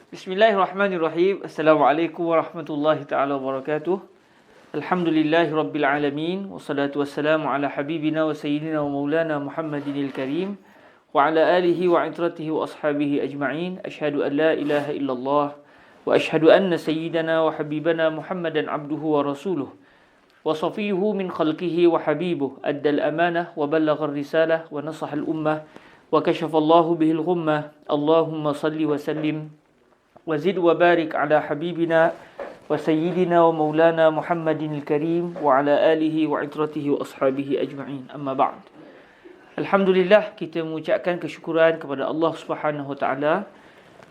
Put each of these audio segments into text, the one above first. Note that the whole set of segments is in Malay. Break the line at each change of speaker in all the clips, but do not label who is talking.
Bismillahirrahmanirrahim. Assalamualaikum warahmatullahi taala wabarakatuh. Alhamdulillahi rabbil alamin. Wassalatu wassalamu ala habibina wa sayyidina wa maulana Muhammadinil karim wa ala alihi wa itratihi wa ashabihi ajma'in. Ashhadu an la ilaha illallah wa ashhadu anna sayyidana wa habibana Muhammadan abduhu wa rasuluh wa safiyuhu min khalqihi wa habibuh. Addal amanah wa ballagha risalah wa nasaha al-ummah wa kashafallahu bihil ghummah. Allahumma salli wa sallim وزد وبارك على حبيبنا وسيدنا ومولانا محمد الكريم وعلى آله وعترته وأصحابه أجمعين. أما بعد. Alhamdulillah, kita mengucapkan kesyukuran kepada Allah Subhanahu Wa Taala.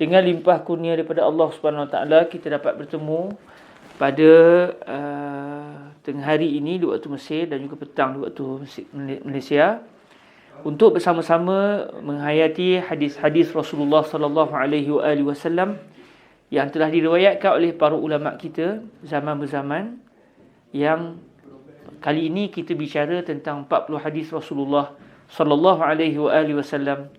Dengan limpah kurnia daripada Allah Subhanahu Wa Taala, kita dapat bertemu pada tengah hari ini di waktu Mesir dan juga petang di waktu Malaysia untuk bersama-sama menghayati hadis-hadis Rasulullah sallallahu alaihi wasallam yang telah diriwayatkan oleh para ulama kita zaman berzaman. Yang kali ini kita bicara tentang 40 hadis Rasulullah sallallahu alaihi wasallam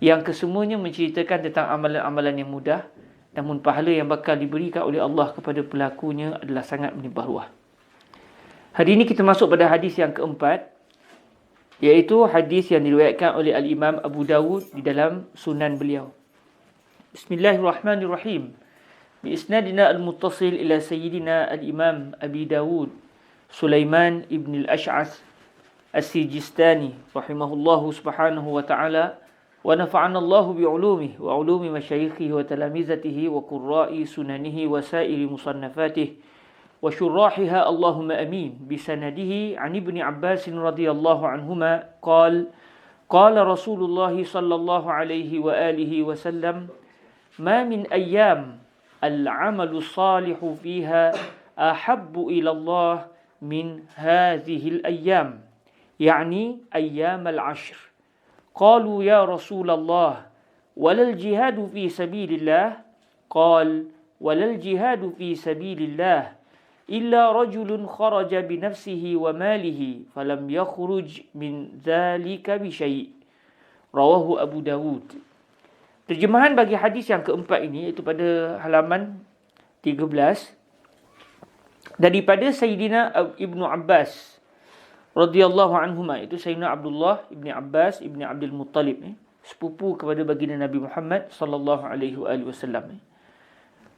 yang kesemuanya menceritakan tentang amalan-amalan yang mudah, namun pahala yang bakal diberikan oleh Allah kepada pelakunya adalah sangat melimpah ruah. Hari ini kita masuk pada hadis yang keempat, iaitu hadis yang diriwayatkan oleh Al-Imam Abu Dawud di dalam sunan beliau. Bismillahirrahmanirrahim. Biisnadina al-muttasil ila sayyidina al-imam Abi Dawud Sulaiman ibn al-Ash'ath as-Sijistani rahimahullahu subhanahu wa ta'ala wa nafa'ana Allahu bi'ulumihi wa ulumi masyayikhihi wa talamizatihi wa qurra'i sunanihi wa sa'iri musannafatihi wa syurrahiha Allahumma amin. Bisanadihi an ibni Abbas radhiyallahu anhuma qala Rasulullah sallallahu alaihi wa alihi wa sallam ma min ayyam al-amalu salihu fiha ahabbu ila Allah min hadhihi al-ayyam, yani ayyam al-ashr. Qalu ya Rasulullah walal jihadu fi sabilillah? Qal walal jihadu fi sabilillah illa rajulun kharaja bi nafsihi wa malihi falam yakhruj min dhalika bi syai'. Rawahu Abu Dawud. Terjemahan bagi hadis yang keempat ini iaitu pada halaman 13 daripada Sayyidina Ibnu Abbas radhiyallahu anhuma, itu Sayyidina Abdullah Ibni Abbas Ibni Abdul Muttalib, sepupu kepada baginda Nabi Muhammad sallallahu alaihi wasallam.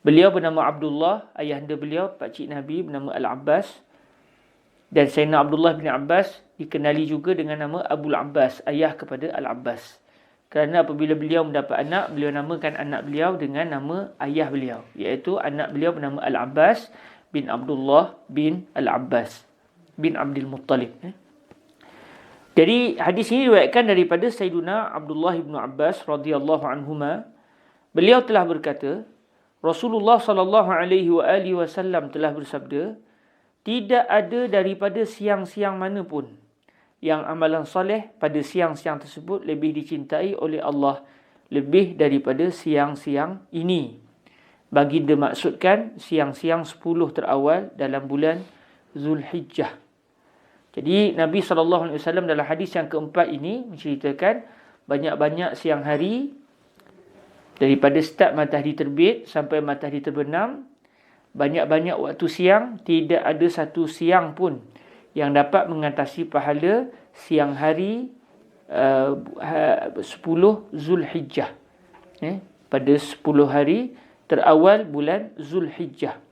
Beliau bernama Abdullah, ayahanda beliau pakcik Nabi bernama Al-Abbas, dan Sayyidina Abdullah bin Abbas dikenali juga dengan nama Abul Abbas, ayah kepada Al-Abbas. Kerana apabila beliau mendapat anak, beliau namakan anak beliau dengan nama ayah beliau, iaitu anak beliau bernama Al-Abbas bin Abdullah bin Al-Abbas bin Abdul Muttalib. Jadi hadis ini diriwayatkan daripada Sayyidina Abdullah bin Abbas radhiyallahu anhuma. Beliau telah berkata, Rasulullah sallallahu alaihi wasallam telah bersabda, tidak ada daripada siang-siang mana pun yang amalan soleh pada siang-siang tersebut lebih dicintai oleh Allah lebih daripada siang-siang ini. Baginda maksudkan siang-siang 10 terawal dalam bulan Zulhijjah. Jadi Nabi SAW dalam hadis yang keempat ini menceritakan banyak-banyak siang hari, daripada start matahari terbit sampai matahari terbenam, banyak-banyak waktu siang. Tidak ada satu siang pun yang dapat mengatasi pahala siang hari 10 Zulhijjah. Pada 10 hari terawal bulan Zulhijjah.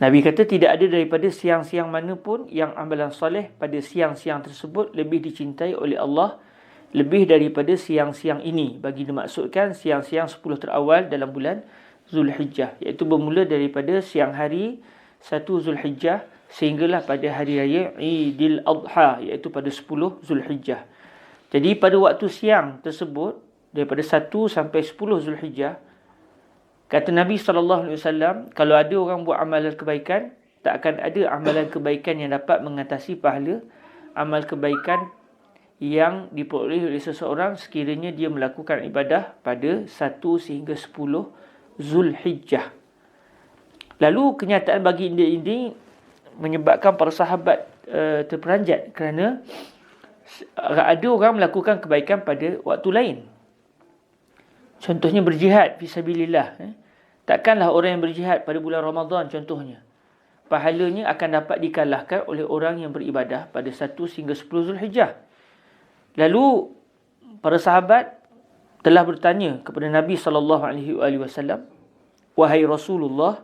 Nabi kata tidak ada daripada siang-siang mana pun yang amalan soleh pada siang-siang tersebut lebih dicintai oleh Allah lebih daripada siang-siang ini. Bagi dimaksudkan siang-siang 10 terawal dalam bulan Zulhijjah, iaitu bermula daripada siang hari 1 Zulhijjah sehinggalah pada hari raya Idul Adha, iaitu pada 10 Zulhijjah. Jadi pada waktu siang tersebut, daripada 1 sampai 10 Zulhijjah, kata Nabi SAW, kalau ada orang buat amalan kebaikan, tak akan ada amalan kebaikan yang dapat mengatasi pahala amal kebaikan yang diperoleh oleh seseorang sekiranya dia melakukan ibadah pada 1 sehingga 10 Zulhijjah. Lalu kenyataan bagi ini menyebabkan para sahabat terperanjat kerana ada orang melakukan kebaikan pada waktu lain. Contohnya berjihad fisabilillah. Takkanlah orang yang berjihad pada bulan Ramadan contohnya, pahalanya akan dapat dikalahkan oleh orang yang beribadah pada 1 hingga 10 Zulhijjah. Lalu para sahabat telah bertanya kepada Nabi SAW, wahai Rasulullah,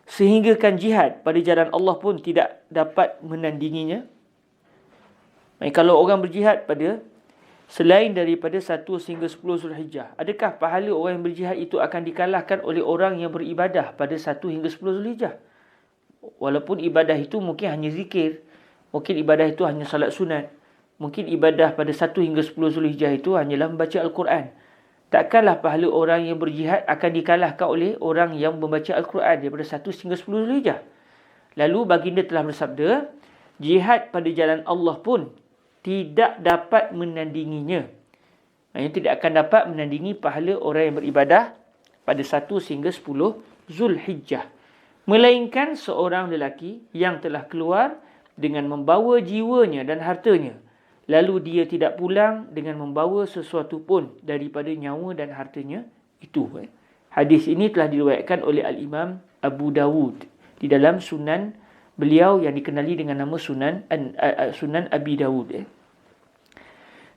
sehinggakan jihad pada jalan Allah pun tidak dapat menandinginya? Kalau orang berjihad pada selain daripada 1 hingga 10 Zulhijjah, adakah pahala orang yang berjihad itu akan dikalahkan oleh orang yang beribadah pada 1 hingga 10 Zulhijjah? Walaupun ibadah itu mungkin hanya zikir, mungkin ibadah itu hanya salat sunat, mungkin ibadah pada 1 hingga 10 Zulhijjah itu hanyalah membaca Al-Quran. Takkanlah pahala orang yang berjihad akan dikalahkan oleh orang yang membaca Al-Quran daripada 1 hingga 10 Zulhijjah. Lalu baginda telah bersabda, jihad pada jalan Allah pun tidak dapat menandinginya. Maksudnya tidak akan dapat menandingi pahala orang yang beribadah pada 1 hingga 10 Zulhijjah. Melainkan seorang lelaki yang telah keluar dengan membawa jiwanya dan hartanya, lalu dia tidak pulang dengan membawa sesuatu pun daripada nyawa dan hartanya itu. Hadis ini telah diriwayatkan oleh Al-Imam Abu Dawud di dalam sunan beliau yang dikenali dengan nama Sunan Abi Dawud.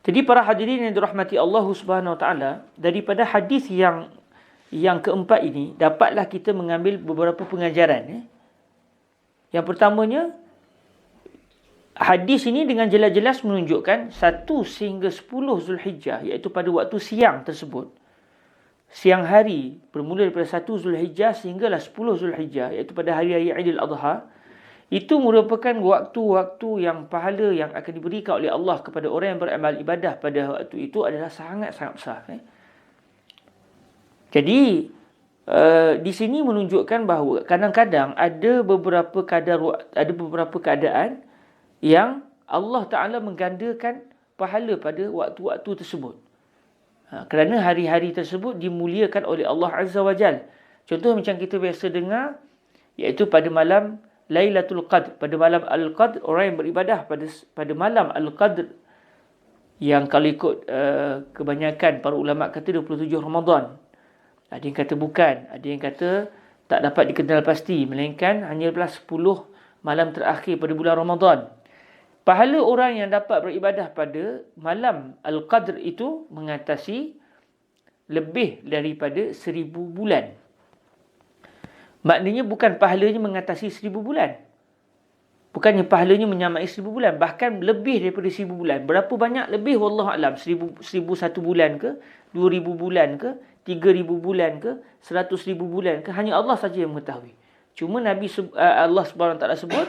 Jadi para hadirin yang dirahmati Allah Subhanahu Wa Taala, daripada hadis yang keempat ini dapatlah kita mengambil beberapa pengajaran. Yang pertamanya, hadis ini dengan jelas-jelas menunjukkan 1 hingga 10 Zulhijjah, iaitu pada waktu siang tersebut. Siang hari bermula daripada 1 Zulhijjah sehinggalah 10 Zulhijjah, iaitu pada hari-hari Aidil Adha. Itu merupakan waktu-waktu yang pahala yang akan diberikan oleh Allah kepada orang yang beramal ibadah pada waktu itu adalah sangat-sangat besar. Jadi di sini menunjukkan bahawa kadang-kadang ada beberapa keadaan yang Allah Ta'ala menggandakan pahala pada waktu-waktu tersebut. Kerana hari-hari tersebut dimuliakan oleh Allah Azza wa Jal. Contoh macam kita biasa dengar, iaitu pada malam Lailatul Qadr, pada malam Al-Qadr, orang yang beribadah pada malam Al-Qadr, yang kalau ikut kebanyakan para ulama kata 27 Ramadan. Ada yang kata bukan, ada yang kata tak dapat dikenal pasti, melainkan hanyalah 10 malam terakhir pada bulan Ramadan. Pahala orang yang dapat beribadah pada malam Al-Qadr itu mengatasi lebih daripada 1000 bulan. Maknanya bukan pahalanya mengatasi 1000 bulan. Bukannya pahalanya menyamai 1000 bulan. Bahkan lebih daripada 1000 bulan. Berapa banyak lebih? Wallahualam. 1001 bulan ke? 2000 bulan ke? 3000 bulan ke? 100,000 bulan ke? Hanya Allah saja yang mengetahui. Cuma Allah SWT sebut,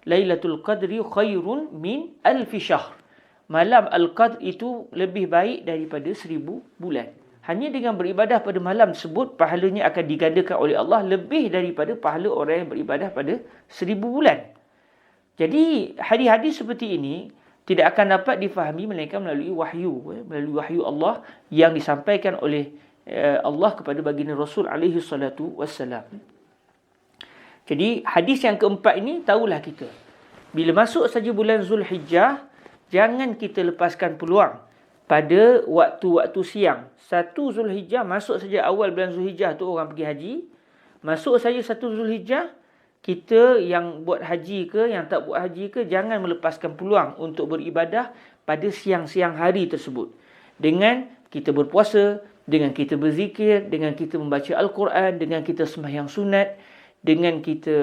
Lailatul Qadri khairun min alfi syahr. Malam Al-Qadr itu lebih baik daripada 1000 bulan. Hanya dengan beribadah pada malam tersebut, pahalanya akan digandakan oleh Allah lebih daripada pahala orang yang beribadah pada 1000 bulan. Jadi, hadis-hadis seperti ini tidak akan dapat difahami melainkan melalui wahyu Allah yang disampaikan oleh Allah kepada baginda Rasul alaihi salatu wassalam. Jadi, hadis yang keempat ini, tahulah kita, bila masuk saja bulan Zulhijjah, jangan kita lepaskan peluang pada waktu-waktu siang. 1 Zulhijjah, masuk saja awal bulan Zulhijjah tu orang pergi haji. Masuk saja 1 Zulhijjah, kita yang buat haji ke, yang tak buat haji ke, jangan melepaskan peluang untuk beribadah pada siang-siang hari tersebut. Dengan kita berpuasa, dengan kita berzikir, dengan kita membaca Al-Quran, dengan kita sembahyang sunat, dengan kita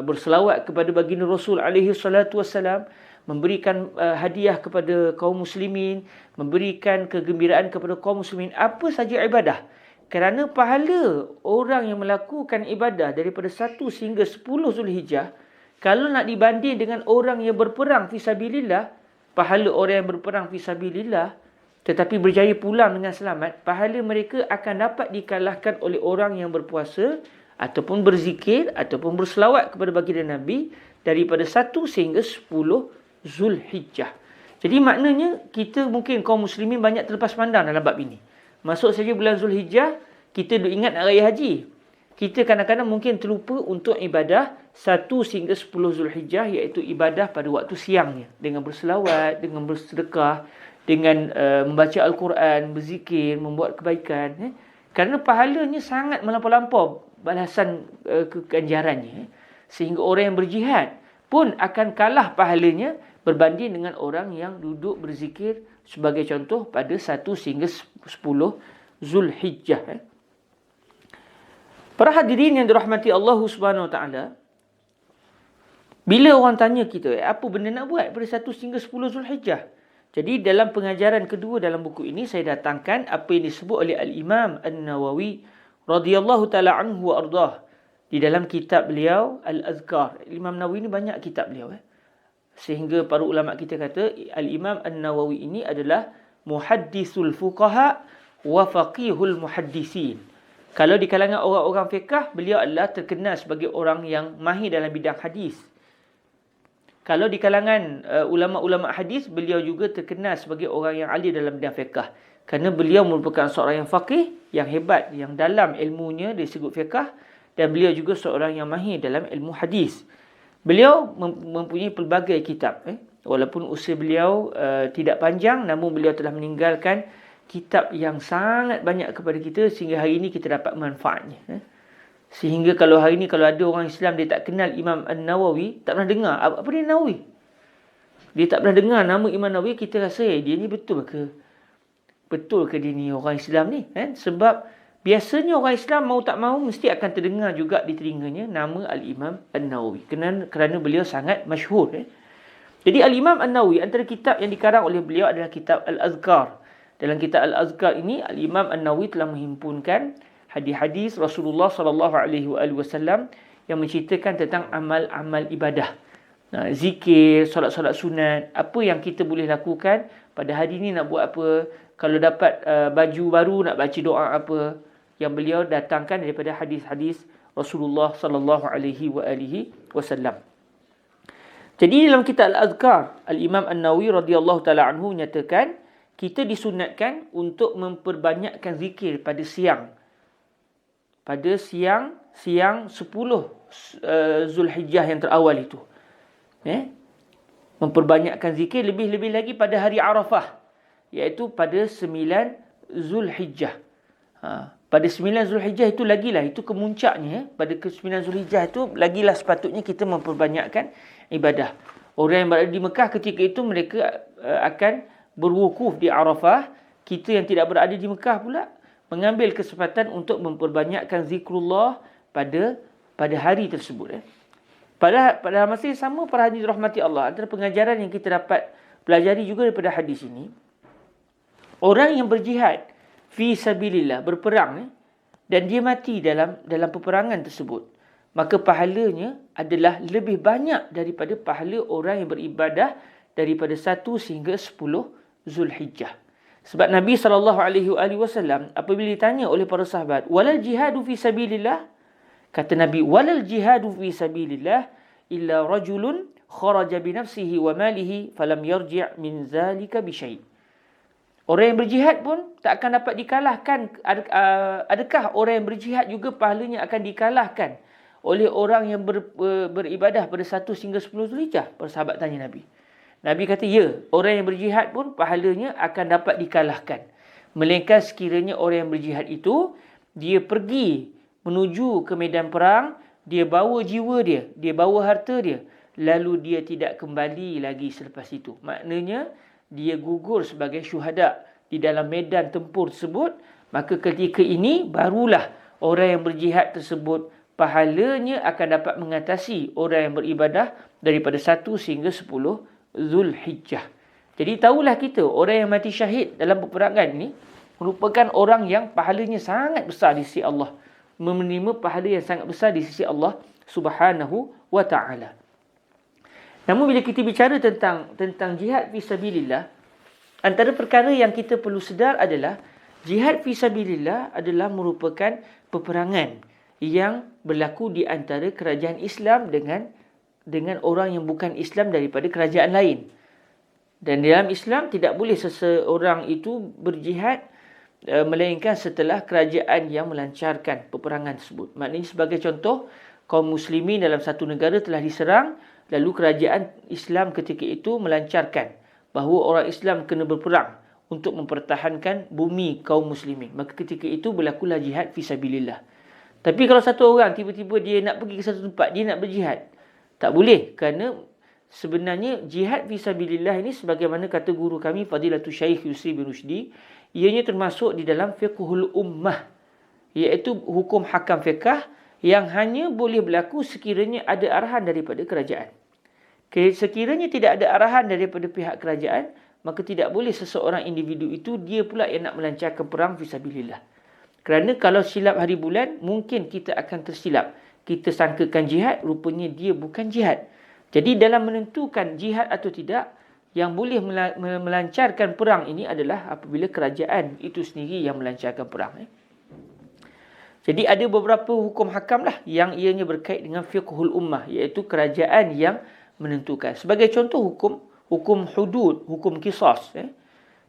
berselawat kepada baginda Rasul alaihi salatu wassalam, memberikan hadiah kepada kaum muslimin, memberikan kegembiraan kepada kaum muslimin, apa saja ibadah. Kerana pahala orang yang melakukan ibadah daripada 1 hingga 10 Zulhijjah, kalau nak dibanding dengan orang yang berperang fisabilillah, pahala orang yang berperang fisabilillah tetapi berjaya pulang dengan selamat, pahala mereka akan dapat dikalahkan oleh orang yang berpuasa ataupun berzikir ataupun berselawat kepada baginda Nabi daripada 1 sehingga 10 Zulhijjah. Jadi maknanya kita mungkin kaum muslimin banyak terlepas pandang dalam bab ini. Masuk saja bulan Zulhijjah, kita duk ingat nak raya haji. Kita kadang-kadang mungkin terlupa untuk ibadah 1 hingga 10 Zulhijjah, iaitu ibadah pada waktu siangnya, dengan berselawat, dengan bersedekah, dengan membaca Al-Quran, berzikir, membuat kebaikan. Kerana pahalanya sangat melampau-lampau balasan keganjarannya. Sehingga orang yang berjihad pun akan kalah pahalanya berbanding dengan orang yang duduk berzikir sebagai contoh pada 1 sehingga 10 Zulhijjah. Para hadirin yang dirahmati Allah Subhanahu Wa Taala, bila orang tanya kita, apa benda nak buat pada 1 hingga 10 Zulhijjah? Jadi dalam pengajaran kedua dalam buku ini, saya datangkan apa yang disebut oleh Al-Imam An-Nawawi radhiyallahu ta'ala anhu wa ardah. Di dalam kitab beliau, Al-Azkar. Imam Nawawi ini banyak kitab beliau. Sehingga para ulama kita kata, Al-Imam An-Nawawi ini adalah muhaddisul fuqaha wa faqihul muhaddisin. Kalau di kalangan orang-orang fiqh, beliau adalah terkenal sebagai orang yang mahir dalam bidang hadis. Kalau di kalangan ulama-ulama hadis, beliau juga terkenal sebagai orang yang ahli dalam bidang fiqh. Kerana beliau merupakan seorang yang faqih, yang hebat, yang dalam ilmunya dari segi fiqh, dan beliau juga seorang yang mahir dalam ilmu hadis. Beliau mempunyai pelbagai kitab. Walaupun usia beliau tidak panjang, namun beliau telah meninggalkan kitab yang sangat banyak kepada kita sehingga hari ini kita dapat manfaatnya. Sehingga kalau hari ini kalau ada orang Islam dia tak kenal Imam An-Nawawi, tak pernah dengar apa dia Nawawi. Dia tak pernah dengar nama Imam Nawawi, kita rasa dia ni betul ke? Betul ke dia ni orang Islam ni? Sebab biasanya orang Islam mau tak mau mesti akan terdengar juga di telinganya nama Al-Imam An-Nawawi. Kerana beliau sangat masyhur. Jadi Al-Imam An-Nawawi, antara kitab yang dikarang oleh beliau adalah kitab Al-Azkar. Dalam kitab Al-Azkar ini, Al-Imam An-Nawawi telah menghimpunkan hadis-hadis Rasulullah SAW yang menceritakan tentang amal-amal ibadah. Zikir, solat-solat sunat, apa yang kita boleh lakukan pada hari ini, nak buat apa, kalau dapat baju baru nak baca doa apa, yang beliau datangkan daripada hadis-hadis Rasulullah SAW. Jadi dalam kitab Al-Azkar, Al-Imam An-Nawawi radhiyallahu ta'ala anhu menyatakan, kita disunatkan untuk memperbanyakkan zikir pada siang. Pada siang 10 Zulhijjah yang terawal itu. Memperbanyakkan zikir, lebih-lebih lagi pada hari Arafah, iaitu pada 9 Zulhijjah. Pada 9 Zulhijjah itu lagilah, itu kemuncaknya. Pada ke 9 Zulhijjah itu lagilah sepatutnya kita memperbanyakkan ibadah. Orang yang berada di Mekah ketika itu mereka akan berwukuf di Arafah. Kita yang tidak berada di Mekah pula mengambil kesempatan untuk memperbanyakkan zikrullah pada hari tersebut. Pada masa yang sama, para hadirin rahmati Allah, antara pengajaran yang kita dapat pelajari juga daripada hadis ini, orang yang berjihad fi sabilillah, berperang, dan dia mati dalam peperangan tersebut, maka pahalanya adalah lebih banyak daripada pahala orang yang beribadah daripada 1 sehingga 10 Zulhijjah. Sebab Nabi SAW apabila ditanya oleh para sahabat, walal jihadu fi sabilillah, kata Nabi, walal jihadu fi sabilillah illa rajulun kharaja bi nafsihi wa malihi falam yarji' min zalika bi syai'. Orang yang berjihad pun tak akan dapat dikalahkan. Adakah orang yang berjihad juga pahalanya akan dikalahkan oleh orang yang beribadah pada 1 hingga 10 Zulhijjah? Para sahabat tanya Nabi. Nabi kata, ya, orang yang berjihad pun pahalanya akan dapat dikalahkan. Melainkan sekiranya orang yang berjihad itu, dia pergi menuju ke medan perang, dia bawa jiwa dia, dia bawa harta dia, lalu dia tidak kembali lagi selepas itu. Maknanya, dia gugur sebagai syuhada di dalam medan tempur tersebut, maka ketika ini barulah orang yang berjihad tersebut pahalanya akan dapat mengatasi orang yang beribadah daripada 1 sehingga 10 Zulhijjah. Jadi tahulah kita, orang yang mati syahid dalam peperangan ini merupakan orang yang pahalanya sangat besar di sisi Allah, menerima pahala yang sangat besar di sisi Allah Subhanahu wa ta'ala. Namun bila kita bicara tentang jihad fi sabilillah, antara perkara yang kita perlu sedar adalah jihad fi sabilillah adalah merupakan peperangan yang berlaku di antara kerajaan Islam dengan orang yang bukan Islam daripada kerajaan lain. Dan dalam Islam tidak boleh seseorang itu berjihad melainkan setelah kerajaan yang melancarkan peperangan tersebut. Maknanya sebagai contoh, kaum muslimin dalam satu negara telah diserang, lalu kerajaan Islam ketika itu melancarkan bahawa orang Islam kena berperang untuk mempertahankan bumi kaum muslimin. Maka ketika itu berlakulah jihad fisabilillah. Tapi kalau satu orang tiba-tiba dia nak pergi ke satu tempat, dia nak berjihad, tak boleh, kerana sebenarnya jihad fisabilillah ini sebagaimana kata guru kami Fadilatul Syekh Yusri bin Rushdi, ianya termasuk di dalam fiqhul ummah, iaitu hukum hakam fiqh yang hanya boleh berlaku sekiranya ada arahan daripada kerajaan. Sekiranya tidak ada arahan daripada pihak kerajaan, maka tidak boleh seseorang individu itu dia pula yang nak melancarkan perang fisabilillah. Kerana kalau silap hari bulan, mungkin kita akan tersilap. Kita sangkakan jihad, rupanya dia bukan jihad. Jadi dalam menentukan jihad atau tidak, yang boleh melancarkan perang ini adalah apabila kerajaan itu sendiri yang melancarkan perang. Jadi ada beberapa hukum hakam lah yang ianya berkait dengan fiqhul ummah, iaitu kerajaan yang menentukan. Sebagai contoh hukum hudud, hukum qisas.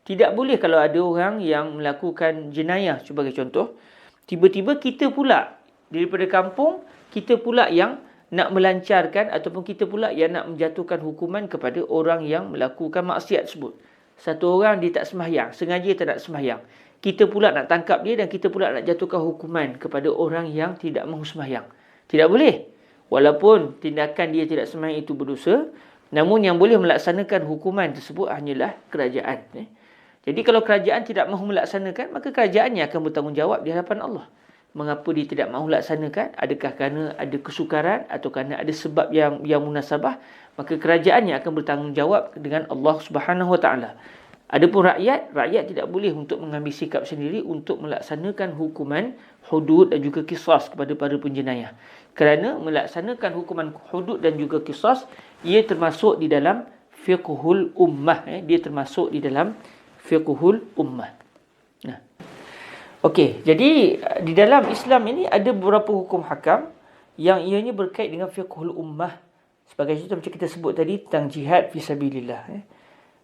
Tidak boleh kalau ada orang yang melakukan jenayah sebagai contoh, tiba-tiba kita pula daripada kampung, kita pula yang nak melancarkan ataupun kita pula yang nak menjatuhkan hukuman kepada orang yang melakukan maksiat tersebut. Satu orang dia tak sembahyang, sengaja tak nak sembahyang. Kita pula nak tangkap dia dan kita pula nak jatuhkan hukuman kepada orang yang tidak mahu sembahyang. Tidak boleh. Walaupun tindakan dia tidak sembahyang itu berdosa, namun yang boleh melaksanakan hukuman tersebut hanyalah kerajaan. Jadi kalau kerajaan tidak mahu melaksanakan, maka kerajaannya akan bertanggungjawab di hadapan Allah. Mengapa dia tidak mahu laksanakan? Adakah kerana ada kesukaran atau kerana ada sebab yang munasabah? Maka kerajaannya akan bertanggungjawab dengan Allah Subhanahu Wa Taala. Adapun rakyat tidak boleh untuk mengambil sikap sendiri untuk melaksanakan hukuman hudud dan juga qisas kepada para penjenayah. Kerana melaksanakan hukuman hudud dan juga qisas, ia termasuk di dalam fiqhul ummah. Dia termasuk di dalam fiqhul ummah. Okey, jadi di dalam Islam ini ada beberapa hukum hakam yang ianya berkait dengan fiqhul ummah. Sebagai contoh macam kita sebut tadi tentang jihad fisabilillah.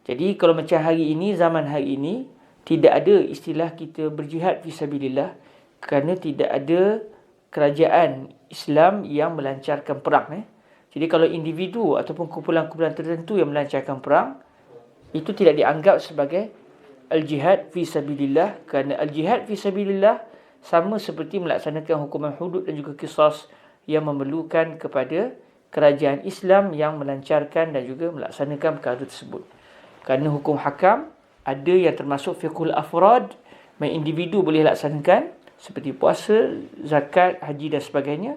Jadi kalau macam hari ini, zaman hari ini, tidak ada istilah kita berjihad fisabilillah kerana tidak ada kerajaan Islam yang melancarkan perang. Jadi kalau individu ataupun kumpulan-kumpulan tertentu yang melancarkan perang, itu tidak dianggap sebagai al-jihad fisabilillah, kerana al-jihad fisabilillah sama seperti melaksanakan hukuman hudud dan juga qisas yang memerlukan kepada kerajaan Islam yang melancarkan dan juga melaksanakan perkara tersebut. Kerana hukum hakam ada yang termasuk fiqhul afrad, yang individu boleh laksanakan seperti puasa, zakat, haji dan sebagainya,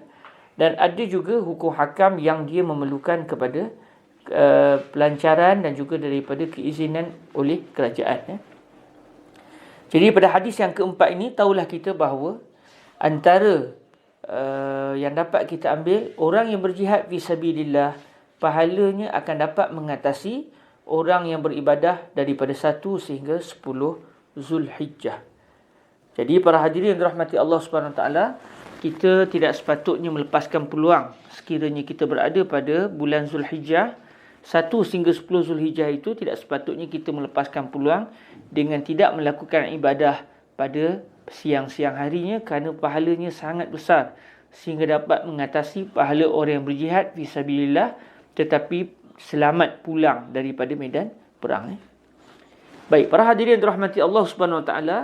dan ada juga hukum hakam yang dia memerlukan kepada pelancaran dan juga daripada keizinan oleh kerajaan. Jadi pada hadis yang keempat ini, tahulah kita bahawa antara yang dapat kita ambil, orang yang berjihad fisabilillah, pahalanya akan dapat mengatasi orang yang beribadah daripada 1 sehingga 10 Zulhijjah. Jadi para hadirin yang dirahmati Allah Subhanahu Wa Taala, kita tidak sepatutnya melepaskan peluang sekiranya kita berada pada bulan Zulhijjah. 1 sehingga 10 Zulhijjah itu tidak sepatutnya kita melepaskan peluang dengan tidak melakukan ibadah pada siang-siang harinya, kerana pahalanya sangat besar sehingga dapat mengatasi pahala orang yang berjihad fisabilillah tetapi selamat pulang daripada medan perang. Baik, para hadirin yang dirahmati Allah Subhanahu Wa Taala,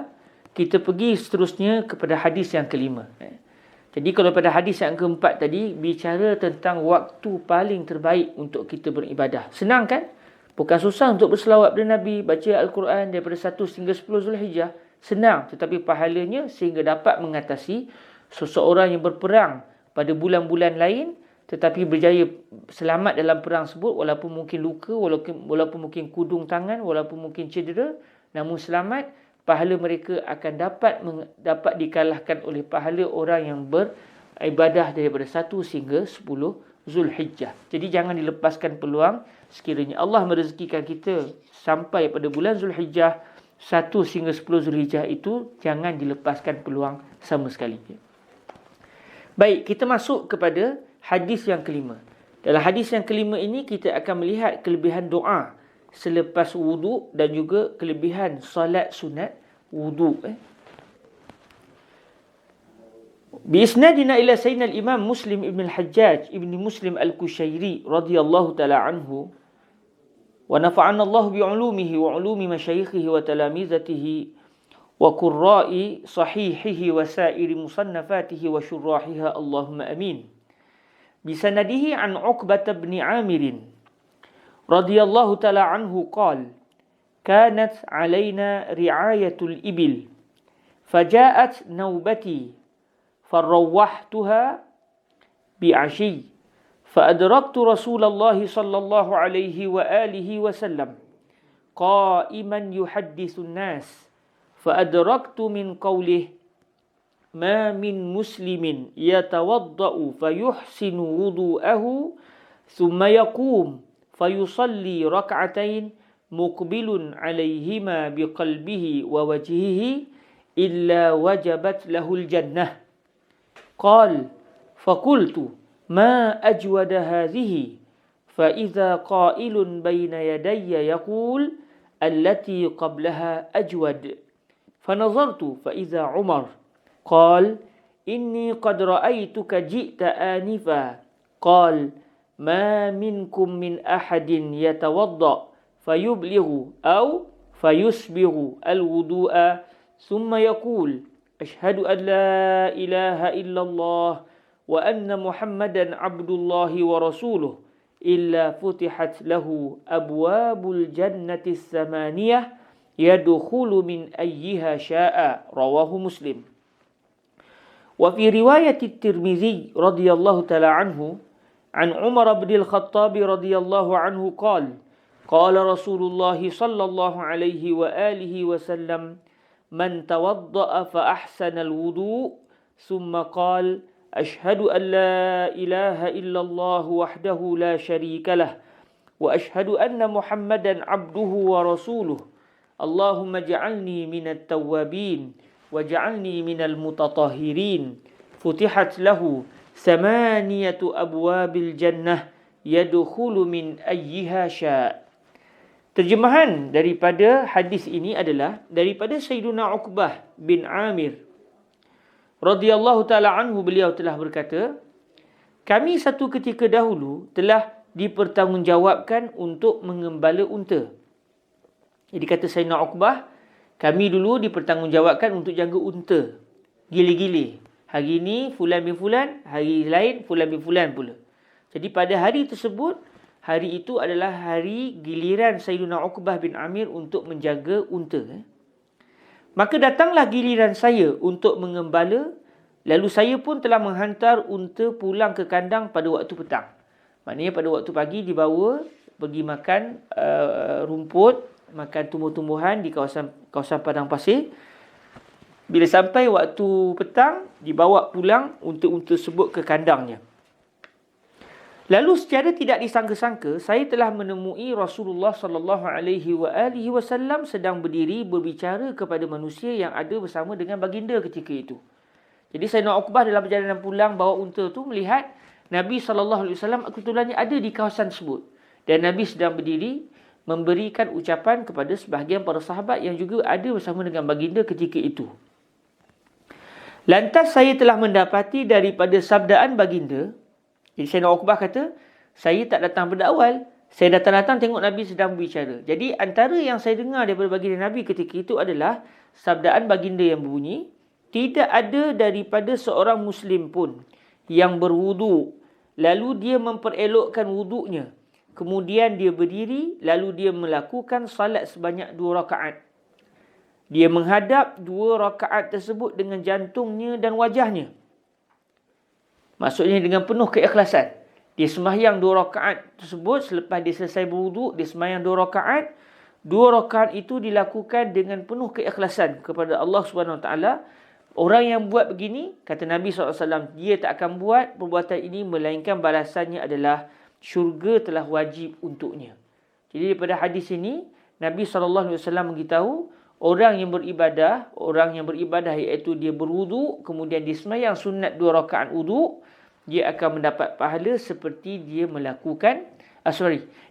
kita pergi seterusnya kepada hadis yang kelima. Jadi kalau pada hadis yang keempat tadi bicara tentang waktu paling terbaik untuk kita beribadah. Senang kan? Bukan susah untuk berselawat kepada Nabi, baca Al-Quran daripada 1 hingga 10 Zulhijjah. Senang, tetapi pahalanya sehingga dapat mengatasi seseorang yang berperang pada bulan-bulan lain tetapi berjaya selamat dalam perang tersebut, walaupun mungkin luka, walaupun mungkin kudung tangan, walaupun mungkin cedera, namun selamat. Pahala mereka akan dapat dikalahkan oleh pahala orang yang beribadah daripada 1 sehingga 10 Zulhijjah. Jadi jangan dilepaskan peluang sekiranya Allah merezekikan kita sampai pada bulan Zulhijjah, 1 sehingga 10 Zulhijjah itu jangan dilepaskan peluang sama sekali. Baik, kita masuk kepada hadis yang kelima. Dalam hadis yang kelima ini kita akan melihat kelebihan doa selepas wudu dan juga kelebihan salat sunat wudu. Biisnadina ila sayyidina al-imam Muslim ibn al-Hajjaj ibn Muslim al-Kushairi radhiyallahu ta'ala anhu Wa nafa'ana Allah bi'ulumihi wa 'ulumi masyayikhihi wa talamizatihi wa qurra'i sahihihi wa sa'iri musannafatihi wa syurrahiha Allahumma amin. Bisanadihi an Uqbah bin Amir radhiyallahu ta'ala anhu qala kanat 'alaina ri'ayatul ibil faja'at nawbati farrawahtuha bi'ashi فأدركت رسول الله صلى الله عليه وآله وسلم قائما يحدث الناس فأدركت من قوله ما من مسلم يتوضأ فيحسن وضوءه ثم يقوم فيصلي ركعتين مقبل عليهما بقلبه ووجهه إلا وجبت له الجنة قال فقلت ما أجود هذه فإذا قائل بين يدي يقول التي قبلها أجود فنظرت فإذا عمر قال إني قد رأيتك جئت آنفا قال ما منكم من أحد يتوضأ فيبلغ أو فيسبغ الوضوء ثم يقول أشهد أن لا إله إلا الله وأن محمدا عبد الله ورسوله إلا فتحت له أبواب الجنة الثمانية يدخل من أيها شاء رواه مسلم. وفي رواية الترمذي رضي الله تعالى عنه عن عمر بن الخطاب رضي الله عنه قال قال رسول الله صلى الله عليه وآله وسلم من توضأ فأحسن الوضوء ثم قال أشهد أن لا إله إلا الله وحده لا شريك له وأشهد أن محمدا عبده ورسوله اللهم اجعلني من التوابين واجعلني من المتطهرين فتحت له ثمانية أبواب الجنة يدخل من أيها شاء. Terjemahan daripada hadis ini adalah daripada Sayyiduna Uqbah bin Amir radhiyallahu ta'ala anhu, beliau telah berkata, kami satu ketika dahulu telah dipertanggungjawabkan untuk mengembala unta. Jadi kata Sayyidina Uqbah, kami dulu dipertanggungjawabkan untuk jaga unta, gili-gili. Hari ini fulan bin fulan, hari lain fulan bin fulan pula. Jadi pada hari tersebut, hari itu adalah hari giliran Sayyidina Uqbah bin Amir untuk menjaga unta. Maka datanglah giliran saya untuk mengembala, lalu saya pun telah menghantar unta pulang ke kandang pada waktu petang. Maknanya pada waktu pagi dibawa pergi makan rumput, makan tumbuh-tumbuhan di kawasan padang pasir. Bila sampai waktu petang, dibawa pulang unta-unta tersebut ke kandangnya. Lalu secara tidak disangka-sangka, saya telah menemui Rasulullah sallallahu alaihi wasallam sedang berdiri berbicara kepada manusia yang ada bersama dengan baginda ketika itu. Jadi Sayyidina Uqbah dalam perjalanan pulang bawa unta tu melihat Nabi sallallahu alaihi wasallam kebetulannya ada di kawasan tersebut. Dan Nabi sedang berdiri memberikan ucapan kepada sebahagian para sahabat yang juga ada bersama dengan baginda ketika itu. Lantas saya telah mendapati daripada sabdaan baginda. Jadi Sayyidina Uqbah kata, saya tak datang pada awal. Saya datang-datang tengok Nabi sedang berbicara. Jadi antara yang saya dengar daripada baginda Nabi ketika itu adalah sabdaan baginda yang berbunyi, tidak ada daripada seorang Muslim pun yang berwuduk, lalu dia memperelokkan wuduknya. Kemudian dia berdiri, lalu dia melakukan salat sebanyak 2 rakaat. Dia menghadap 2 rakaat tersebut dengan jantungnya dan wajahnya. Maksudnya dengan penuh keikhlasan. Dia sembahyang 2 rakaat tersebut, selepas dia selesai berwuduk, dia sembahyang 2 rakaat. 2 rakaat itu dilakukan dengan penuh keikhlasan kepada Allah Subhanahu Wa Taala. Orang yang buat begini, kata Nabi SAW, dia tak akan buat perbuatan ini melainkan balasannya adalah syurga telah wajib untuknya. Jadi daripada hadis ini, Nabi SAW memberitahu orang yang beribadah iaitu dia berwuduk, kemudian dia sembahyang sunat 2 rakaat wuduk, dia akan mendapat pahala seperti dia melakukan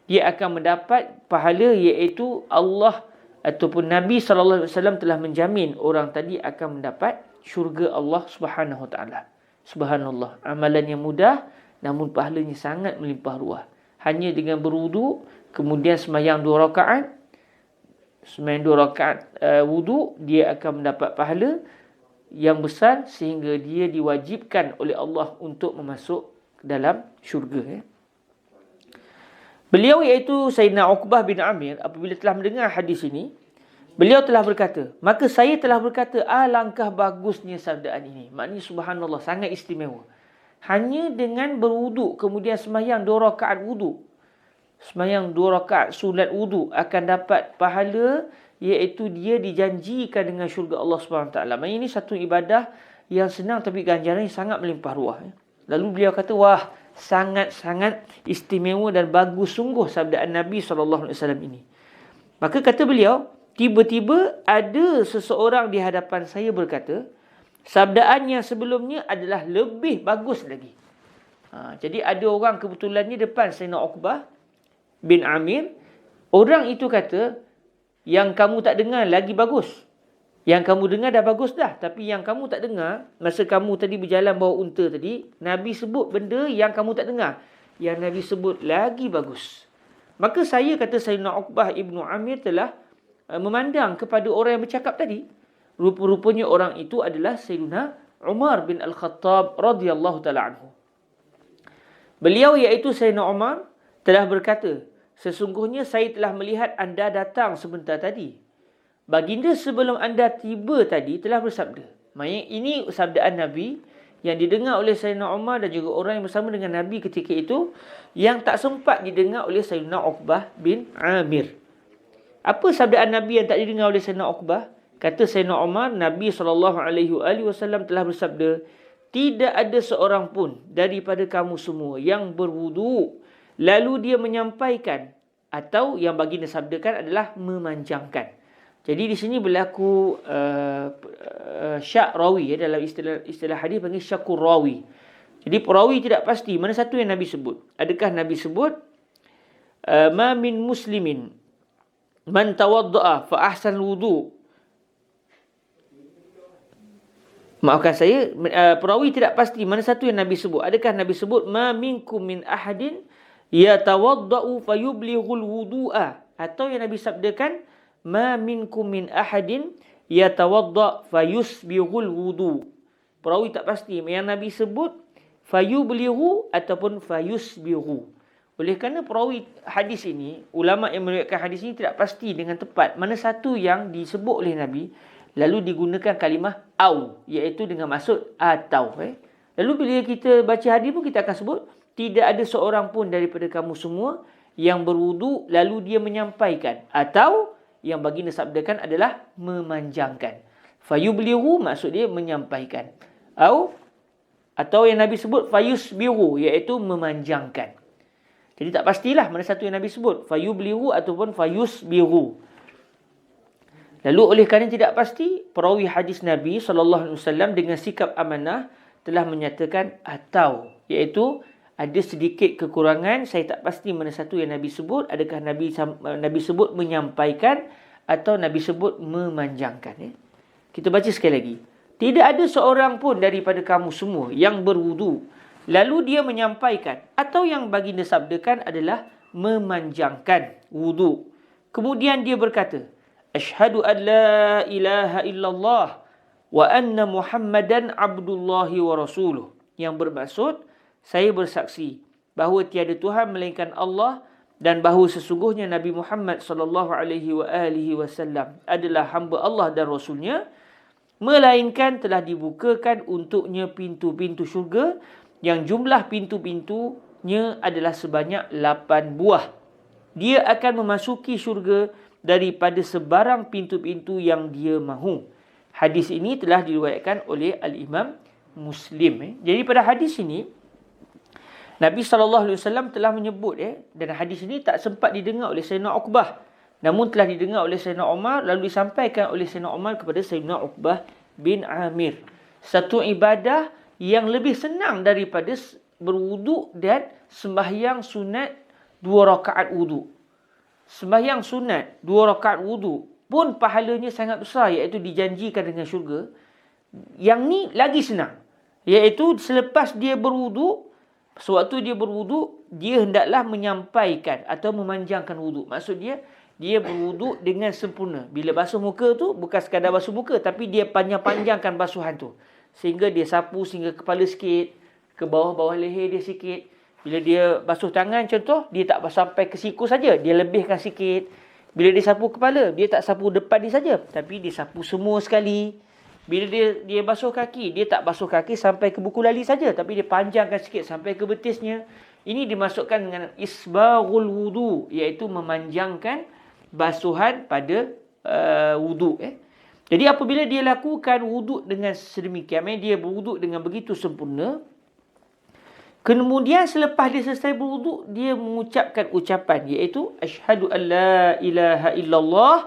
dia akan mendapat pahala iaitu Allah ataupun Nabi SAW telah menjamin orang tadi akan mendapat syurga Allah Subhanahu Wa Taala. Subhanallah, amalan yang mudah namun pahalanya sangat melimpah ruah. Hanya dengan berwuduk, kemudian sembahyang 2 rakaat, sembahyang 2 rakaat wudu, dia akan mendapat pahala yang besar sehingga dia diwajibkan oleh Allah untuk masuk ke dalam syurga. Beliau iaitu Sayyidina Uqbah bin Amir, apabila telah mendengar hadis ini, beliau telah berkata, maka saya telah berkata, alangkah bagusnya sabdaan ini. Maknanya subhanallah, sangat istimewa. Hanya dengan berwuduk, kemudian sembahyang 2 rakaat wudu, sembahyang 2 rakaat sunat wudu, akan dapat pahala, iaitu dia dijanjikan dengan syurga Allah SWT. Maksudnya ini satu ibadah yang senang tapi ganjarannya sangat melimpah ruah. Lalu beliau kata, wah, sangat-sangat istimewa dan bagus sungguh sabdaan Nabi SAW ini. Maka kata beliau, tiba-tiba ada seseorang di hadapan saya berkata, sabdaan yang sebelumnya adalah lebih bagus lagi. Jadi ada orang kebetulannya depan Sayyidina Uqbah bin Amir. Orang itu kata, yang kamu tak dengar lagi bagus. Yang kamu dengar dah bagus dah. Tapi yang kamu tak dengar, masa kamu tadi berjalan bawa unta tadi, Nabi sebut benda yang kamu tak dengar. Yang Nabi sebut lagi bagus. Maka saya, kata Sayyidina Uqbah ibnu Amir, telah memandang kepada orang yang bercakap tadi. Rupa-rupanya orang itu adalah Sayyidina Umar bin Al-Khattab radhiyallahu ta'ala anhu. Beliau iaitu Sayyidina Umar telah berkata, sesungguhnya saya telah melihat anda datang sebentar tadi. Baginda sebelum anda tiba tadi telah bersabda. Maksudnya ini sabdaan Nabi yang didengar oleh Sayyidina Umar dan juga orang yang bersama dengan Nabi ketika itu, yang tak sempat didengar oleh Sayyidina Uqbah bin Amir. Apa sabdaan Nabi yang tak didengar oleh Sayyidina Uqbah? Kata Sayyidina Umar, Nabi SAW telah bersabda, tidak ada seorang pun daripada kamu semua yang berwudu lalu dia menyampaikan, atau yang baginda sabdakan adalah memanjangkan. Jadi di sini berlaku syak rawi, dalam istilah hadis panggil syakur rawi. Jadi perawi tidak pasti mana satu yang Nabi sebut. Adakah Nabi sebut ma min muslimin man tawadda'a fa ahsan wudu. Maafkan saya, perawi tidak pasti mana satu yang Nabi sebut. Adakah Nabi sebut ma minkum min ahadin yatawadda'u fayublighul wudu'a, atau yang Nabi sabdakan ma minkum min ahadin yatawadda' fayusbighul wudu. Perawi tak pasti. Yang Nabi sebut fayublighu ataupun fayusbighu. Oleh kerana perawi hadis ini, ulama yang meriwayatkan hadis ini tidak pasti dengan tepat mana satu yang disebut oleh Nabi, lalu digunakan kalimah au, iaitu dengan maksud atau. Lalu bila kita baca hadis pun kita akan sebut, tidak ada seorang pun daripada kamu semua yang berwudu lalu dia menyampaikan, atau yang baginda sabdakan adalah memanjangkan. Fayublighu maksud dia menyampaikan. Atau yang Nabi sebut fayusbiru, iaitu memanjangkan. Jadi tak pastilah mana satu yang Nabi sebut, fayublighu ataupun fayusbiru. Lalu oleh kerana tidak pasti, perawi hadis Nabi SAW dengan sikap amanah telah menyatakan atau, iaitu ada sedikit kekurangan, saya tak pasti mana satu yang Nabi sebut. Adakah Nabi sebut menyampaikan atau Nabi sebut memanjangkan. Kita baca sekali lagi. Tidak ada seorang pun daripada kamu semua yang berwudu lalu dia menyampaikan, atau yang baginda sabdakan adalah memanjangkan wudu. Kemudian dia berkata, Asyhadu an la ilaha illallah wa anna Muhammadan abdullahi wa rasuluh. Yang bermaksud, saya bersaksi bahawa tiada Tuhan melainkan Allah dan bahawa sesungguhnya Nabi Muhammad SAW adalah hamba Allah dan Rasulnya, melainkan telah dibukakan untuknya pintu-pintu syurga yang jumlah pintu-pintunya adalah sebanyak 8 buah. Dia akan memasuki syurga daripada sebarang pintu-pintu yang dia mahu. Hadis ini telah diriwayatkan oleh Al-Imam Muslim. Jadi pada hadis ini, Nabi SAW telah menyebut, dan hadis ini tak sempat didengar oleh Sayyidina Uqbah, namun telah didengar oleh Sayyidina Umar, lalu disampaikan oleh Sayyidina Umar kepada Sayyidina Uqbah bin Amir. Satu ibadah yang lebih senang daripada berwuduk dan sembahyang sunat 2 rakaat wuduk. Sembahyang sunat 2 rakaat wuduk pun pahalanya sangat besar, iaitu dijanjikan dengan syurga. Yang ni lagi senang, iaitu selepas dia berwuduk, Sewaktu dia berwuduk, dia hendaklah menyampaikan atau memanjangkan wuduk. Maksud dia berwuduk dengan sempurna. Bila basuh muka tu, bukan sekadar basuh muka, tapi dia panjang-panjangkan basuhan tu. Sehingga dia sapu sehingga kepala sikit, ke bawah-bawah leher dia sikit. Bila dia basuh tangan contoh, dia tak sampai ke siku saja, dia lebihkan sikit. Bila dia sapu kepala, dia tak sapu depan dia saja, tapi dia sapu semua sekali. Bila dia basuh kaki, dia tak basuh kaki sampai ke buku lali saja, tapi dia panjangkan sikit sampai ke betisnya. Ini dimasukkan dengan isbaghul wudu, iaitu memanjangkan basuhan pada wuduk. Jadi apabila dia lakukan wuduk dengan sedemikian, dia berwuduk dengan begitu sempurna, kemudian selepas dia selesai berwuduk, dia mengucapkan ucapan, iaitu asyhadu an la ilaha illallah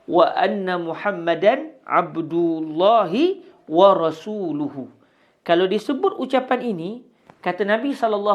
wa anna Muhammadan abdullahi wa rasuluhu. Kalau disebut ucapan ini, kata Nabi SAW,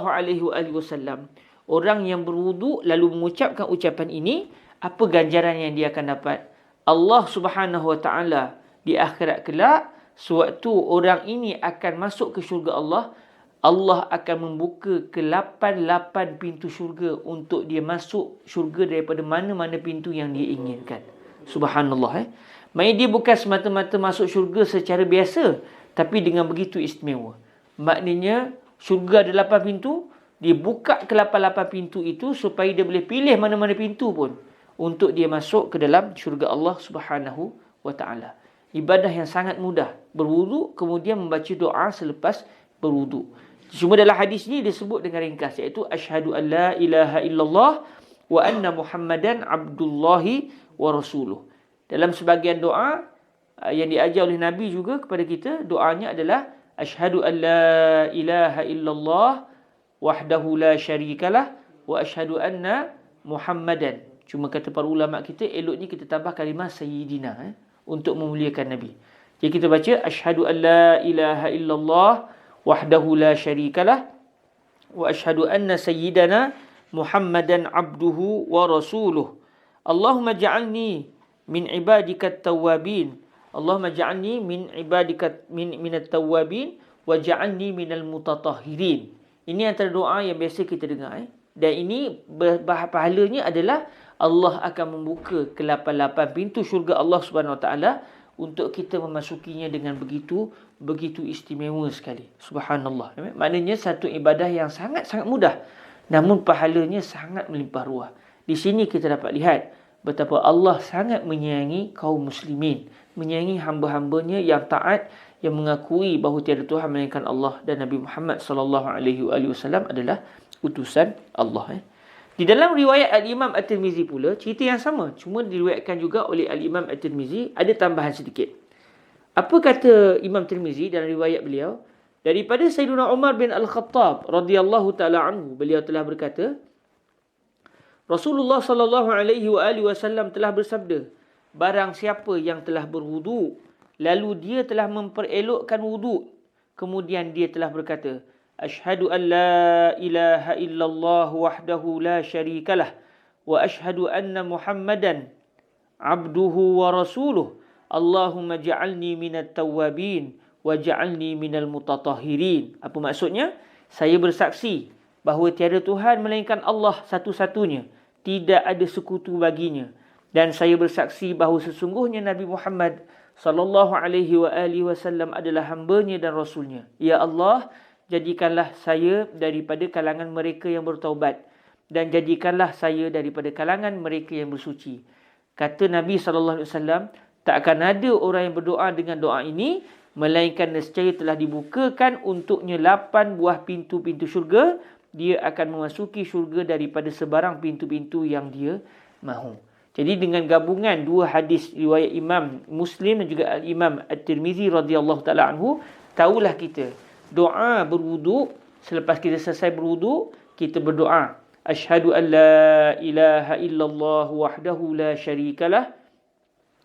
orang yang berwuduk lalu mengucapkan ucapan ini, apa ganjaran yang dia akan dapat? Allah Subhanahu Wa Taala di akhirat kelak, sewaktu orang ini akan masuk ke syurga Allah, Allah akan membuka ke-8 pintu syurga untuk dia masuk syurga daripada mana-mana pintu yang dia inginkan. Subhanallah. Maksudnya dia bukan semata-mata masuk syurga secara biasa, tapi dengan begitu istimewa. Maknanya syurga ada 8 pintu, dia buka ke-8 pintu itu supaya dia boleh pilih mana-mana pintu pun untuk dia masuk ke dalam syurga Allah Subhanahu Wa Taala. Ibadah yang sangat mudah. Berwuduk kemudian membaca doa selepas berwuduk. Cuma dalam hadis ni disebut dengan ringkas, iaitu asyhadu an la ilaha illallah wa anna Muhammadan abdullahi wa rasuluh. Dalam sebahagian doa yang diajar oleh Nabi juga kepada kita, doanya adalah asyhadu an la ilaha illallah wahdahu la syarikalah wa asyhadu anna Muhammadan. Cuma kata para ulama kita, eloknya kita tambah kalimah sayyidina untuk memuliakan Nabi. Jadi kita baca asyhadu an la ilaha illallah wahdahu la syarikalah wa asyhadu anna sayyidana Muhammadan abduhu wa rasuluh. Allahumma ja'alni min ibadikat tawwabin. Allahumma ja'alni min ibadikat minat tawwabin wa ja'alni minal mutatahhirin. Ini antara doa yang biasa kita dengar. Dan ini pahalanya adalah Allah akan membuka ke-8 pintu syurga Allah Subhanahu Wa Taala untuk kita memasukinya dengan begitu istimewa sekali. Subhanallah. Maknanya satu ibadah yang sangat-sangat mudah, namun pahalanya sangat melimpah ruah. Di sini kita dapat lihat betapa Allah sangat menyayangi kaum muslimin, menyayangi hamba-hambanya yang taat, yang mengakui bahawa tiada Tuhan melainkan Allah dan Nabi Muhammad SAW adalah utusan Allah. Di dalam riwayat Al-Imam At-Tirmizi pula, cerita yang sama, cuma diriwayatkan juga oleh Al-Imam At-Tirmizi, ada tambahan sedikit. Apa kata Imam Tirmizi dalam riwayat beliau? Daripada Sayyidina Umar bin Al-Khattab radhiyallahu taala anhu, beliau telah berkata, Rasulullah sallallahu alaihi wasallam telah bersabda, barang siapa yang telah berwuduk lalu dia telah memperelokkan wuduk, kemudian dia telah berkata, asyhadu an la ilaha illallah wahdahu la syarikalah wa asyhadu anna Muhammadan abduhu wa rasuluh. Allahumma ja'alni minat tawwabin wa ja'alni minal mutatahhirin. Apa maksudnya? Saya bersaksi bahawa tiada Tuhan melainkan Allah satu-satunya, tidak ada sekutu baginya, dan saya bersaksi bahawa sesungguhnya Nabi Muhammad sallallahu alaihi wasallam adalah hamba-Nya dan rasul-Nya. Ya Allah, jadikanlah saya daripada kalangan mereka yang bertaubat, dan jadikanlah saya daripada kalangan mereka yang bersuci. Kata Nabi sallallahu alaihi wasallam, tak akan ada orang yang berdoa dengan doa ini melainkan nescaya telah dibukakan untuknya 8 buah pintu-pintu syurga. Dia akan memasuki syurga daripada sebarang pintu-pintu yang dia mahu. Jadi dengan gabungan dua hadis riwayat Imam Muslim dan juga Imam At-Tirmizi radhiyallahu taala anhu, tahulah kita doa berwuduk, selepas kita selesai berwuduk, kita berdoa asyhadu an la ilaha illallah wahdahu la syarikalah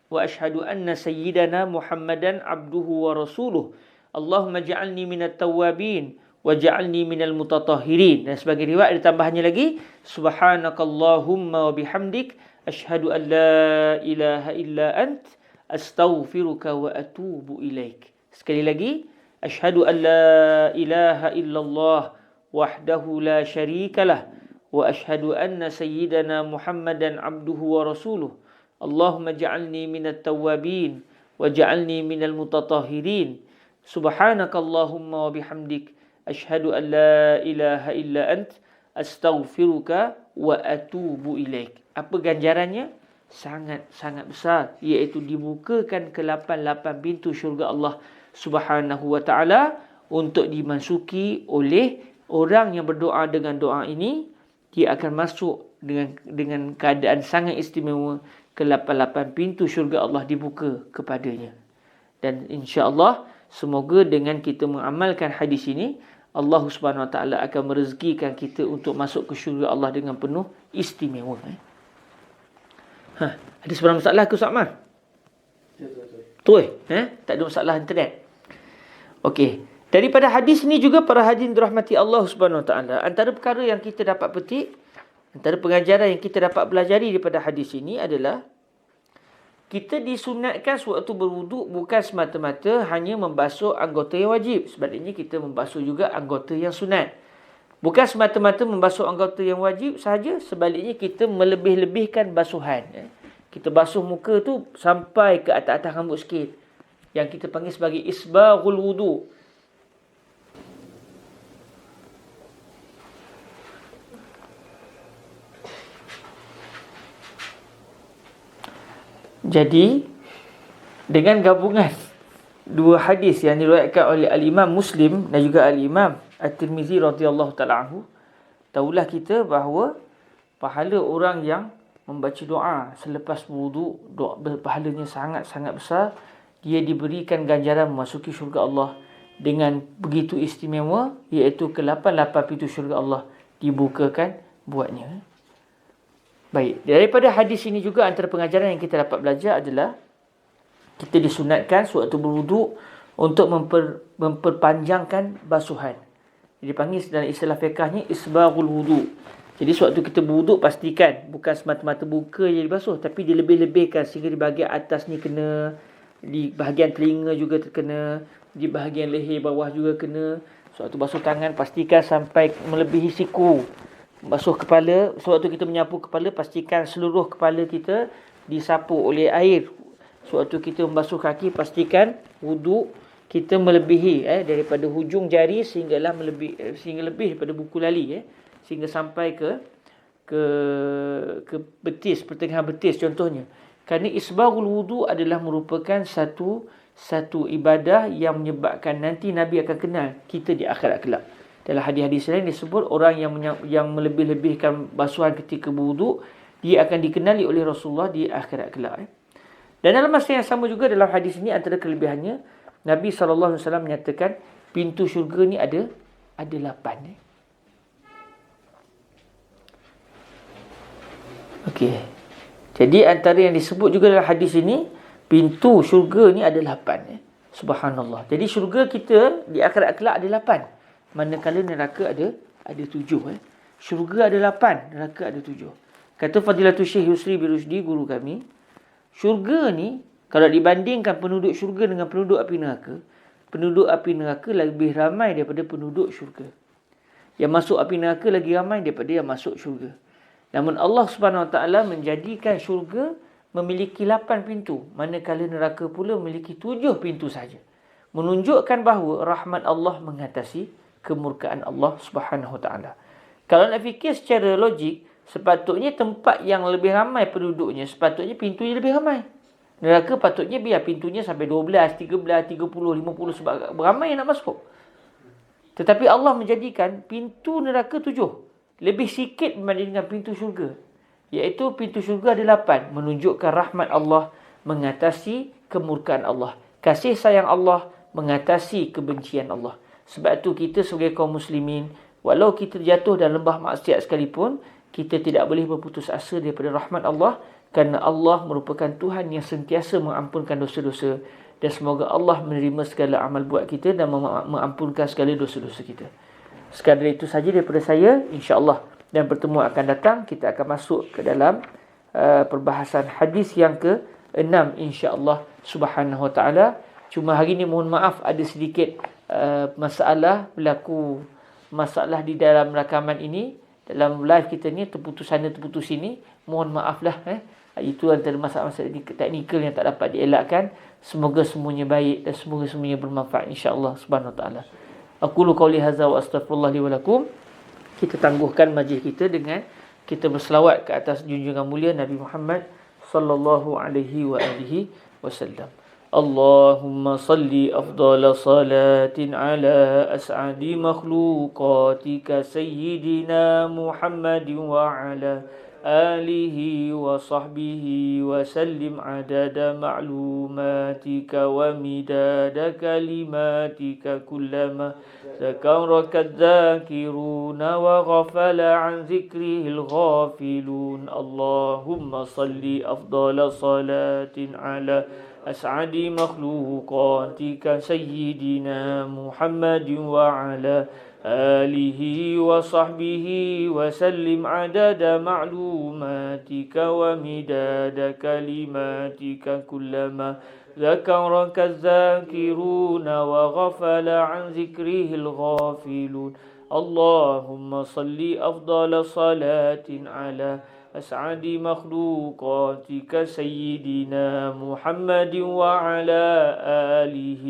wa asyhadu anna sayyidana Muhammadan abduhu wa rasuluh. Allahumma ja'alni minat tawwabin wa ja'alni minal mutatahhirin. Dan sebagai riwayat ada tambahannya lagi, subhanakallahumma wa bihamdik asyhadu an la ilaha illa ant astaghfiruka wa atubu ilaik. Sekali lagi, asyhadu an la ilaha illallah وحده لا شريك له وأشهد أن سيدنا محمدا عبده ورسوله اللهم اجعلني من التوابين واجعلني من المتطهرين سبحانك اللهم وبحمدك أشهد أن لا إله إلا أنت أستغفرك وأتوب إليك. Apa ganjarannya? Sangat-sangat besar, iaitu dibukakan ke-8 pintu syurga Allah Subhanahu wa taala untuk dimasuki oleh orang yang berdoa dengan doa ini. Dia akan masuk dengan keadaan sangat istimewa, ke-8 pintu syurga Allah dibuka kepadanya. Dan insya-Allah semoga dengan kita mengamalkan hadis ini, Allah Subhanahu wa taala akan merezekikan kita untuk masuk ke syurga Allah dengan penuh istimewa. Ada sebarang masalah ke Ustaz Ahmad? Tak ada masalah internet. Okey. Daripada hadis ni juga para hadirin dirahmati Allah Subhanahu Wa Taala, antara perkara yang kita dapat petik, antara pengajaran yang kita dapat pelajari daripada hadis ini adalah kita disunatkan sewaktu berwuduk bukan semata-mata hanya membasuh anggota yang wajib. Sebaliknya kita membasuh juga anggota yang sunat. Bukan semata-mata membasuh anggota yang wajib sahaja, sebaliknya kita melebih-lebihkan basuhan. Kita basuh muka tu sampai ke atas-atas rambut sikit, yang kita panggil sebagai isbaghul wudu. Jadi dengan gabungan dua hadis yang diriwayatkan oleh Al-Imam Muslim dan juga Al-Imam At-Tirmizi radhiyallahu ta'ala anhu, tahulah kita bahawa pahala orang yang membaca doa selepas wudu, doa pahalanya sangat-sangat besar. Dia diberikan ganjaran memasuki syurga Allah dengan begitu istimewa, iaitu ke-8 pintu syurga Allah dibukakan buatnya. Baik, daripada hadis ini juga antara pengajaran yang kita dapat belajar adalah kita disunatkan sewaktu berwuduk untuk memperpanjangkan basuhan. Dipanggil dalam istilah fiqahnya isbaghul wudu. Jadi sewaktu kita berwuduk, pastikan bukan semata-mata muka je dibasuh, tapi dilebih-lebihkan sehingga di bahagian atas ni kena, di bahagian telinga juga terkena, di bahagian leher bawah juga kena. Sewaktu basuh tangan, pastikan sampai melebihi siku. Basuh kepala, sewaktu kita menyapu kepala, pastikan seluruh kepala kita disapu oleh air. Sewaktu kita membasuh kaki, pastikan wuduk kita melebihi daripada hujung jari sehingga lebih daripada buku lali, sehingga sampai ke betis, pertengahan betis contohnya. Kerana isbaghul wudu adalah merupakan satu ibadah yang menyebabkan nanti Nabi akan kenal kita di akhirat kelak. Dalam hadis-hadis lain disebut orang yang melebih-lebihkan basuhan ketika berwuduk, dia akan dikenali oleh Rasulullah di akhirat kelak. Dan dalam masa yang sama juga dalam hadis ini antara kelebihannya, Nabi SAW menyatakan pintu syurga ni ada 8. Okey. Jadi antara yang disebut juga dalam hadis ini, pintu syurga ni ada 8. Subhanallah. Jadi syurga kita di akhirat kelak ada 8. Manakala neraka ada 7. Syurga ada 8, neraka ada 7. Kata Fadilatul Syekh Yusri bin Rushdi, guru kami, syurga ni kalau dibandingkan penduduk syurga dengan penduduk api neraka lebih ramai daripada penduduk syurga. Yang masuk api neraka lagi ramai daripada yang masuk syurga. Namun Allah Subhanahu Wa Taala menjadikan syurga memiliki 8 pintu, manakala neraka pula memiliki 7 pintu saja. Menunjukkan bahawa rahmat Allah mengatasi kemurkaan Allah Subhanahu Wa Taala. Kalau nak fikir secara logik, sepatutnya tempat yang lebih ramai penduduknya, sepatutnya pintunya lebih ramai. Neraka patutnya biar pintunya sampai 12, 13, 30, 50 sebab ramai yang nak masuk. Tetapi Allah menjadikan pintu neraka 7. Lebih sikit berbanding dengan pintu syurga. Iaitu pintu syurga ada 8. Menunjukkan rahmat Allah mengatasi kemurkaan Allah. Kasih sayang Allah mengatasi kebencian Allah. Sebab tu kita sebagai kaum muslimin, walau kita jatuh dalam lembah maksiat sekalipun, kita tidak boleh berputus asa daripada rahmat Allah. Kerana Allah merupakan Tuhan yang sentiasa mengampunkan dosa-dosa. Dan semoga Allah menerima segala amal buat kita dan mengampunkan segala dosa-dosa kita. Sekadar itu saja daripada saya, insya-Allah. Dan pertemuan akan datang, kita akan masuk ke dalam perbahasan hadis yang ke-6, insya-Allah subhanahu wa ta'ala. Cuma hari ini mohon maaf ada sedikit masalah berlaku masalah di dalam rakaman ini, dalam live kita ni terputus sana terputus sini, mohon maaflah. Itu antara masalah-masalah teknikal yang tak dapat dielakkan. Semoga semuanya baik dan semoga semuanya bermanfaat insya-Allah subhanahu wa taala. Aqulu qauli hadza wa astaghfirullah li wa lakum. Kita tangguhkan majlis kita dengan kita berselawat ke atas junjungan mulia Nabi Muhammad sallallahu alaihi wa alihi wasallam. Allahumma salli afdala salatin ala as'adi makhluqatika sayyidina Muhammadin wa ala alihi wa sahbihi wa sallim adada ma'lumatika wa midada kalimatika kullama zakaraka dzakiruna wa ghafala an zikrihil ghafilun. Allahumma salli afdala salatin ala أسعد مخلوقاتك سيدنا محمد وعلى آله وصحبه وسلم عدد معلوماتك ومداد كلماتك كلما ذكرك الذاكرون وغفل عن ذكره الغافلون. اللهم صل أفضل صلاة على أسعد مخلوقاتك سيدنا محمد وعلى آله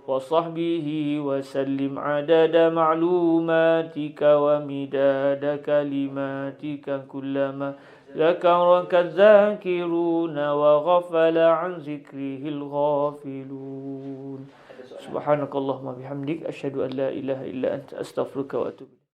وصحبه وسلم عدد معلوماتك ومداد كلماتك كلما ذكرك الذاكرون وغفل عن ذكره الغافلون. سبحانك اللهم وبحمدك أشهد أن لا إله إلا أنت أستغفرك وأتوب إليك.